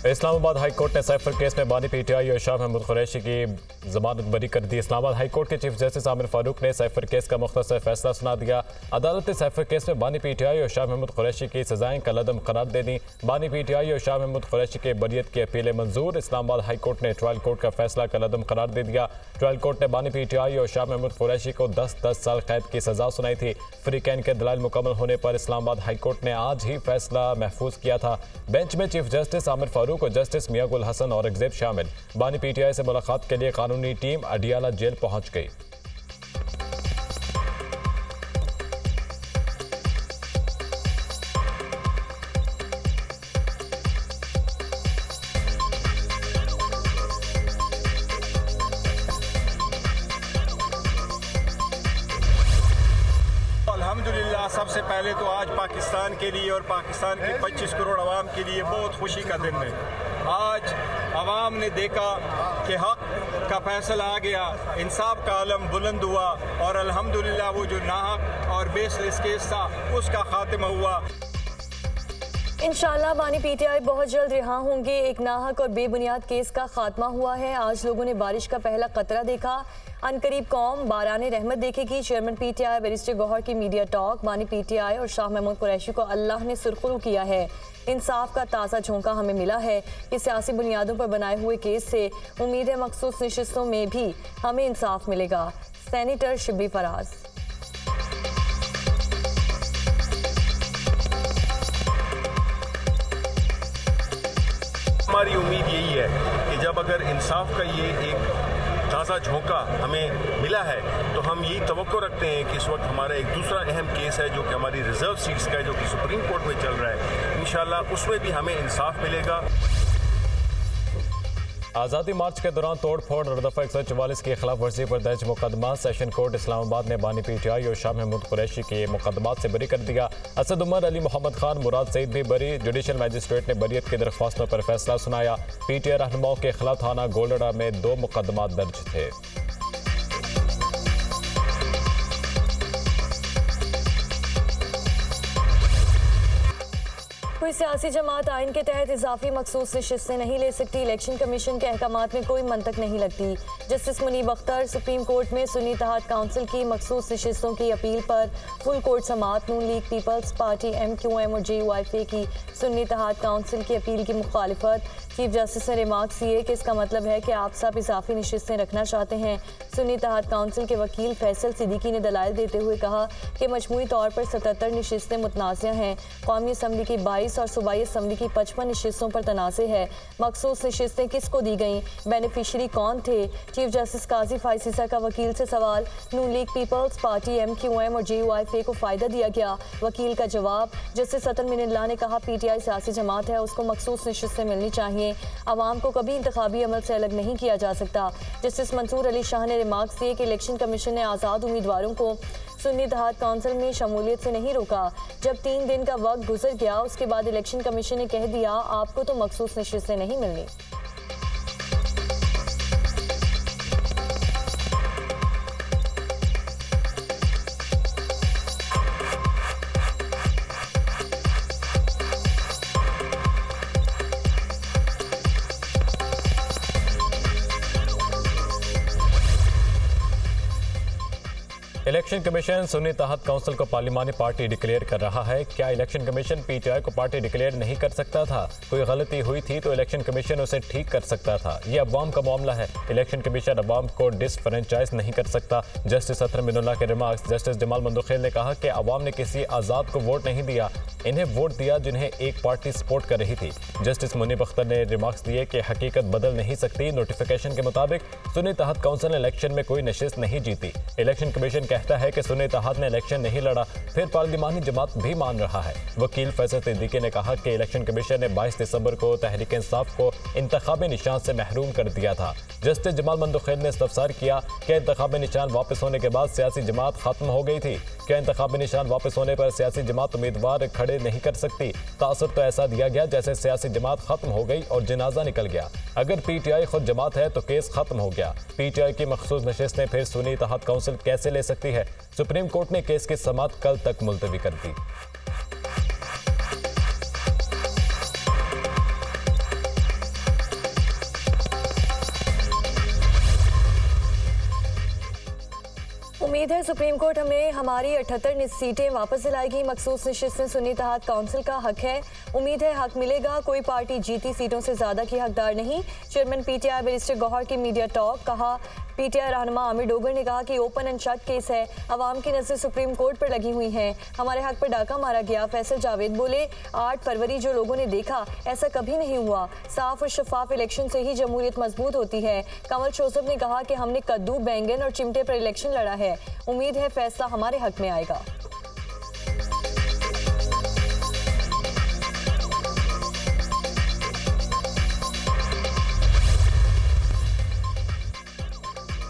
Islamabad high court ने cipher case में बानी पीटीआई और शाह महमूद कुरैशी की जमानत बरी कर दी। इस्लामाबाद हाई कोर्ट के चीफ जस्टिस आमिर फारूक ने साइफर केस का मुख्तसर फैसला सुना दिया। अदालत ने साइफर केस में बानी पीटीआई और शाह महमूद कुरैशी की सजाएं कलअदम करार दे दी। बानी पीटीआई और शाह महमूद कुरैशी के बरियत की अपीलें मंजूर। इस्लामाबाद हाई कोर्ट ने ट्रायल कोर्ट का फैसला कलअदम करार दे दिया। ट्रायल कोर्ट ने बानी पीटीआई और शाह महमूद कुरैशी को 10-10 साल कैद की सजा सुनाई थी। फ्री कैन के दलाइल मुकम्मल होने पर इस्लामाबाद हाई कोर्ट ने आज ही फैसला महफूज किया था। बेंच में चीफ जस्टिस आमिर फारूक और जस्टिस मियां गुल हसन और औरंगजेब शामिल। बानी पीटीआई से मुलाकात के लिए कानूनी टीम अडियाला जेल पहुंच गई। अल्हम्दुलिल्लाह, सबसे पहले तो आज पाकिस्तान के लिए और पाकिस्तान के 25 करोड़ अवाम के लिए बहुत खुशी का दिन है। आज अवाम ने देखा कि हक का फैसला आ गया, इंसाफ का आलम बुलंद हुआ और अल्हम्दुलिल्लाह वो जो नाहक और बेसलेस केस था उसका खात्मा हुआ। इंशाल्लाह बानी पीटीआई बहुत जल्द रिहा होंगे। एक नाहक और बेबुनियाद केस का खात्मा हुआ है। आज लोगों ने बारिश का पहला कतरा देखा। अनकरीब कौम बाराने रहमत देखेगी। चेयरमैन पीटीआई बैरिस्टर गौहर की मीडिया टॉक। बानी पीटीआई और शाह महमूद कुरैशी को अल्लाह ने सुरखरू किया है। इंसाफ का ताज़ा झोंका हमें मिला है। इस सियासी बुनियादों पर बनाए हुए केस से उम्मीद है मखसूस नशिस्तों में भी हमें इंसाफ मिलेगा। सेनेटर शिबली फराज। हमारी उम्मीद यही है कि जब अगर इंसाफ का ये एक ताज़ा झोंका हमें मिला है तो हम यही तवक्को रखते हैं कि इस वक्त हमारा एक दूसरा अहम केस है जो कि हमारी रिजर्व सीट्स का है, जो कि सुप्रीम कोर्ट में चल रहा है। इंशाल्लाह उसमें भी हमें इंसाफ मिलेगा। आज़ादी मार्च के दौरान तोड़ फोड़ और दफ़ा 144 की खिलाफ वर्जी पर दर्ज मुकदमा सेशन कोर्ट इस्लामाबाद ने बानी पीटीआई और शाह महमूद कुरैशी के मुकदमात से बरी कर दिया। असद उमर, अली मोहम्मद खान, मुराद सईद भी बरी। जुडिशल मजिस्ट्रेट ने बरीयत की दरख्वास्तों पर फैसला सुनाया। पीटीआई रहनुमाओं के खिलाफ थाना गोलड़ा में 2 मुकदमात दर्ज थे। कोई सियासी जमात आइन के तहत इजाफी मखसूस नशिस्तें नहीं ले सकती। इलेक्शन कमीशन के अहकामात में कोई मंतक नहीं लगती। Justice Munib Akhtar Supreme Court में सुन्नी इत्तेहाद काउंसिल की मखसूस नशिस्तों की अपील पर फुल कोर्ट समाअत। नून लीग, पीपल्स पार्टी, MQM और JUIFA की सुन्नी इत्तेहाद काउंसिल की अपील की मुखालिफत। चीफ जस्टिस ने रिमार्क्स किए कि इसका मतलब है कि आप सब इजाफी नशिस्तें रखना चाहते हैं। सुन्नी इत्तेहाद काउंसिल के वकील फैसल सिद्दीकी ने दलाइल देते हुए कहा कि मजमूई तौर पर 77 नशिस्तें मुतनाज़िया हैं। कौमी असम्बली की 22 और सूबाई असम्बली की 55 नशिस्तों पर तनाज़े है। मखसूस नशिस्तें किसको दी गईं, बेनिफिशरी कौन थे? चीफ जस्टिस काजी फाइसीसा का वकील से सवाल। नून लीग, पीपल्स पार्टी, MQM और JUIFA को फ़ायदा दिया गया। वकील का जवाब। जस्टिस अतन मिनल्ला ने कहा PTI सियासी जमात है, उसको मखसूस नशिस्तें मिलनी चाहिए। आवाम को कभी इंतखाबी अमल से अलग नहीं किया जा सकता। जस्टिस मंसूर अली शाह ने रिमार्क्स दिए कि इलेक्शन कमीशन ने आज़ाद उम्मीदवारों को सुन्नी इत्तेहाद काउंसिल में शमूलियत से नहीं रोका। जब 3 दिन का वक्त गुजर गया उसके बाद इलेक्शन कमीशन ने कह दिया आपको तो मखसूस नशिस्तें नहीं मिलनी। इलेक्शन कमीशन सुन्नी इत्तेहाद काउंसिल को पार्लिमानी पार्टी डिक्लेयर कर रहा है। क्या इलेक्शन कमीशन PTI को पार्टी डिक्लेयर नहीं कर सकता था? कोई गलती हुई थी तो इलेक्शन कमीशन उसे ठीक कर सकता था। ये अवाम का मामला है। इलेक्शन कमीशन अवाम को डिसफ्रेंचाइज नहीं कर सकता। जस्टिस अतर मिनुल्ला के रिमार्क्स। जस्टिस जमाल मंदुखेल ने कहा कि अवाम ने किसी आज़ाद को वोट नहीं दिया, इन्हें वोट दिया जिन्हें एक पार्टी सपोर्ट कर रही थी। जस्टिस मुनीब अख्तर ने रिमार्क्स दिए कि हकीकत बदल नहीं सकती। नोटिफिकेशन के मुताबिक सुन्नी इत्तेहाद काउंसिल ने इलेक्शन में कोई नशिस्त नहीं जीती। इलेक्शन कमीशन कहता है कि सुन्नी इत्तेहाद ने इलेक्शन नहीं लड़ा, फिर पार्लिमानी जमात भी मान रहा है। वकील फैसल सिद्दीकी ने कहा कि इलेक्शन कमीशन ने 22 दिसंबर को तहरीक इंसाफ को इंतखाबी निशान से महरूम कर दिया था। जस्टिस जमाल मंदुखेल ने इस्तफसार किया कि इंतखाबी निशान वापस होने के बाद सियासी जमात खत्म हो गई थी। क्या इंतखाबी निशान वापस होने पर सियासी जमात उम्मीदवार खड़े नहीं कर सकती? तासुर तो ऐसा दिया गया जैसे सियासी जमात खत्म हो गई और जनाजा निकल गया। अगर PTI खुद जमात है तो केस खत्म हो गया। PTI की मखसूस नशिस्तें फिर सुन्नी इत्तेहाद काउंसिल कैसे ले सकती है? सुप्रीम कोर्ट ने केस की समाअत कल तक मुलतवी कर दी। उम्मीद है सुप्रीम कोर्ट हमें हमारी 78 सीटें वापस दिलाएगी। मखसूस नशिस्तें सुन्नी तहत काउंसिल का हक है, उम्मीद है हक मिलेगा। कोई पार्टी जीती सीटों से ज्यादा की हकदार नहीं। चेयरमैन पीटीआई बैरिस्टर गौहर की मीडिया टॉक। कहा पीटीआई रहनुमा आमिर डोगर ने कहा कि ओपन एंड शट केस है, अवाम की नजर सुप्रीम कोर्ट पर लगी हुई हैं, हमारे हक पर डाका मारा गया। फैसल जावेद बोले 8 फरवरी जो लोगों ने देखा ऐसा कभी नहीं हुआ। साफ और शफाफ इलेक्शन से ही जमहूरियत मजबूत होती है। कमल शोसब ने कहा कि हमने कद्दू, बैंगन और चिमटे पर इलेक्शन लड़ा है, उम्मीद है फैसला हमारे हक में आएगा।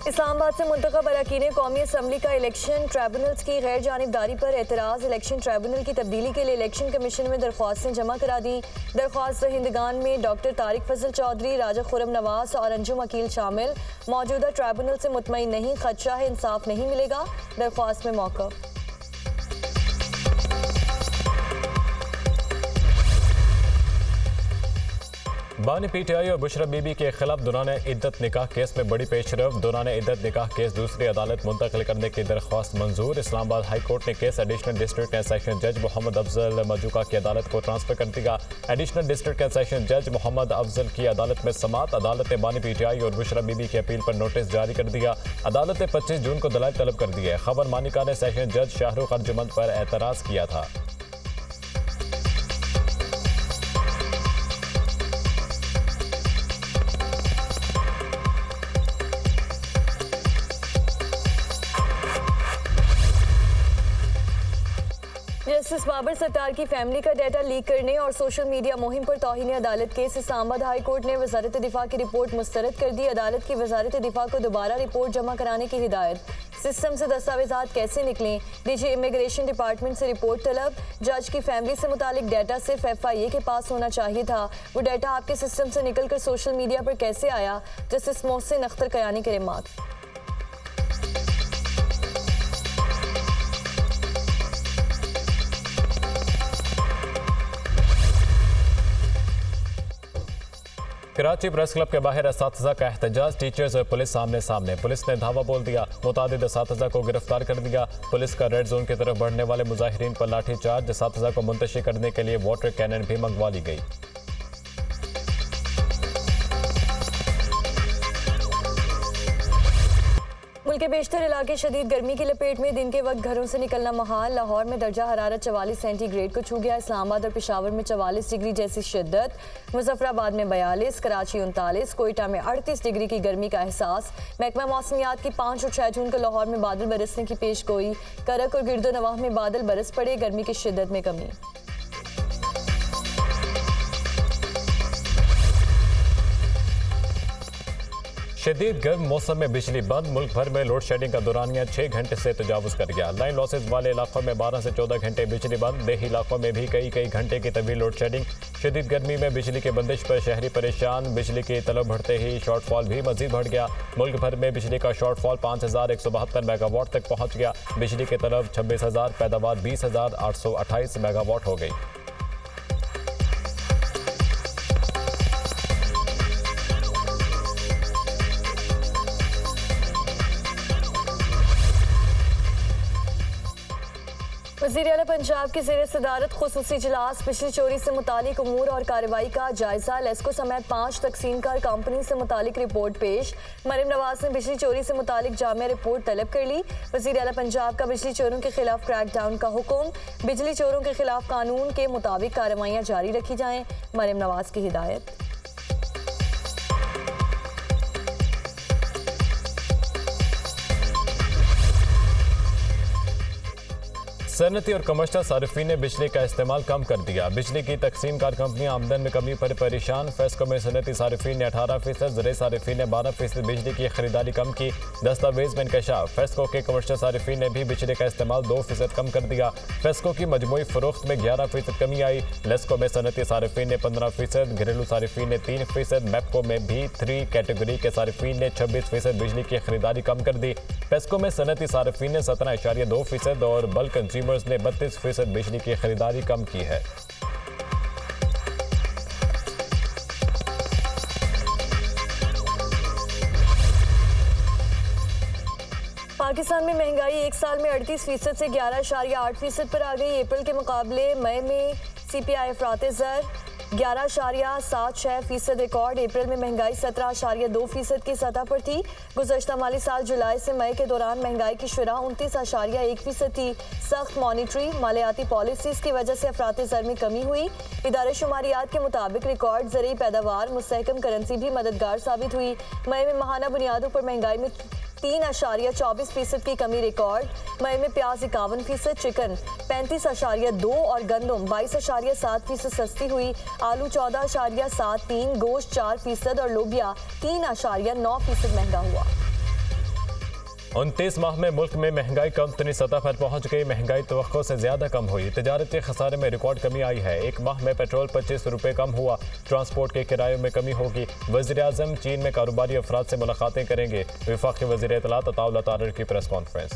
इस्लामाबाद से मुंतखब अरकान कौमी असम्बली का इलेक्शन ट्राइब्यूनल्स की गैर जानिबदारी पर एतराज़। इलेक्शन ट्राइब्यूनल की तब्दीली के लिए इलेक्शन कमीशन में दरख्वास्तें जमा करा दी। दरख्वास्त दहिंदगान में डॉक्टर तारिक फजल चौधरी, राजा खुरम नवाज और अंजुम अकील शामिल। मौजूदा ट्राइब्यूनल से मुतमईन नहीं, खदशा है इंसाफ नहीं मिलेगा। दरख्वास्त में मौक़िफ़। बानी पीटीआई और बुशरा बीबी के खिलाफ दौरान इद्दत निकाह केस में बड़ी पेशरफ। दौरान इद्दत निकाह केस दूसरी अदालत मुंतकिल करने की दरख्वास्त मंजूर। इस्लामाबाद हाई कोर्ट ने case additional district and session जज मोहम्मद अफजल मजूका की अदालत को ट्रांसफर कर दिया। एडिशनल डिस्ट्रिक्ट एंड सेशन जज मोहम्मद अफजल की अदालत में समात। अदालत ने बानी पीटीआई और बुशरा बीबी की अपील पर नोटिस जारी कर दिया। अदालत ने 25 जून को दलाइल तलब कर दिए। खबर मानिका ने सेशन जज शाहरुख अर्जुमंद पर एतराज़ किया था। जस्टिस बाबर सत्तार की फैमिली का डाटा लीक करने और सोशल मीडिया मुहिम पर तौहीन अदालत केस। इस्लामाबाद हाई कोर्ट ने वजारत दिफा की रिपोर्ट मुस्तरद कर दी। अदालत की वजारत दिफा को दोबारा रिपोर्ट जमा कराने की हिदायत। सिस्टम से दस्तावेजात कैसे निकलें, डीजी इमिग्रेशन डिपार्टमेंट से रिपोर्ट तलब। जज की फैमिली से मुतालिक डाटा सिर्फ FIA के पास होना चाहिए था, वो डाटा आपके सिस्टम से निकलकर सोशल मीडिया पर कैसे आया। जस्टिस मोहसिन अख्तर कयानी के रिमार्क। कराची प्रेस क्लब के बाहर असातिज़ा का एहतजाज। टीचर्स और पुलिस आमने सामने। पुलिस ने धावा बोल दिया, मुतादिद असातिज़ा को गिरफ्तार कर दिया। पुलिस का रेड जोन की तरफ बढ़ने वाले मुजाहिरीन पर लाठी चार्ज। असातिज़ा को मुंतशिर करने के लिए वाटर कैनन भी मंगवा ली गई। मुल्क के बेशतर इलाके शदीद गर्मी की लपेट में। दिन के वक्त घरों से निकलना महाल। लाहौर में दर्जा हरारत 44 सेंटीग्रेड को छू गया। इस्लामाबाद और पेशावर में 44 डिग्री जैसी शिद्दत। मुजफ्फराबाद में 42, कराची 39, कोयटा में 38 डिग्री की गर्मी का एहसास। महकमा मौसमियात की 5 और 6 जून को लाहौर में बादल बरसने की पेश गोई। करक और गिरदो नवाह में बादल बरस पड़े, गर्मी की शिद्दत में कमी। शदीद गर्म मौसम में बिजली बंद। मुल्क भर में लोड शेडिंग का दौरानिया 6 घंटे से तजावुज कर गया। लाइन लॉसेज वाले इलाकों में 12 से 14 घंटे बिजली बंद। देही इलाकों में भी कई घंटे की तवील लोड शेडिंग। शदीद गर्मी में बिजली के बंदिश पर शहरी परेशान। बिजली की तलब बढ़ते ही शॉर्टफॉल भी मजीद बढ़ गया। मुल्क भर में बिजली का शॉर्टफॉल 5172 मेगावाट तक पहुँच गया। बिजली की तलब 26,000, पैदावार 20,828 मेगावाट हो गई। वज़ीर आला पंजाब की ज़ेर सदारत खुसूसी इजलास। बिजली चोरी से मुतालिक उमूर और कार्रवाई का जायजा। लेस्को समेत 5 तकसीमकार कंपनी से मुतालिक रिपोर्ट पेश। मरीम नवाज ने बिजली चोरी से मुतालिक जामिया रिपोर्ट तलब कर ली। वज़ीर आला पंजाब का बिजली चोरों के खिलाफ क्रैकडाउन का हुक्म। बिजली चोरों के खिलाफ कानून के मुताबिक कार्रवाइयाँ जारी रखी जाएँ, मरीम नवाज की हिदायत। सनती और कमर्शियल सारिफीन ने बिजली का इस्तेमाल कम कर दिया। बिजली की तकसीम कार कंपनियां आमदन में कमी पर परेशान। फेस्को में सनती सारिफीन ने 18%, ज़राई सारिफीन ने 12% बिजली की खरीदारी कम की। दस्तावेज में इंकशाफ। फेस्को के कमर्शियल सारिफीन ने भी बिजली का इस्तेमाल 2% कम कर दिया। फेस्को की मजमूई फरोख्त में 11% कमी आई। लेस्को में सनती सारिफीन ने 15%, घरेलू सारिफीन ने 3%, मैपको में भी 3 कैटेगरी के सारिफीन ने 26% बिजली की खरीदारी कम कर दी। फेस्को में सनती सारिफीन ने 17.2% और बल्क कंज्यूमर्स ने 32% बिजली की खरीदारी कम की है। पाकिस्तान में महंगाई एक साल में 38% से 11.8% पर आ गई। अप्रैल के मुकाबले मई में CPI अफरात ज़र 11.76% रिकॉर्ड। अप्रैल में महंगाई 17.2% की सतह पर थी। गुज़श्ता माली साल जुलाई से मई के दौरान महंगाई की शुरह 29.1% थी। सख्त मॉनिटरी मालियाती पॉलिसीज की वजह से अफरात ज़र में कमी हुई। इदारे शुमारियात के मुताबिक रिकॉर्ड ज़रूरी पैदावार मुस्तहकम करेंसी भी मददगार साबित हुई। मई में माहाना बुनियादों पर महंगाई में 3.24% की कमी रिकॉर्ड। मई में प्याज 51%, चिकन 35.2 और गंदम 22.7% सस्ती हुई। आलू 14.73, गोश्त 4% और लोबिया 3.9% महंगा हुआ। 29 माह में मुल्क में महंगाई कमतरीन सतह पर पहुंच गई। महंगाई तवक्को से ज्यादा कम हुई। तिजारती खसारे में रिकॉर्ड कमी आई है। एक माह में पेट्रोल 25 रुपये कम हुआ। ट्रांसपोर्ट के किरायों में कमी होगी। वज़ीर-ए-आज़म चीन में कारोबारी अफराद से मुलाकातें करेंगे। वफाकी वज़ीर इत्तलात अताउल्लाह तारर की प्रेस कॉन्फ्रेंस।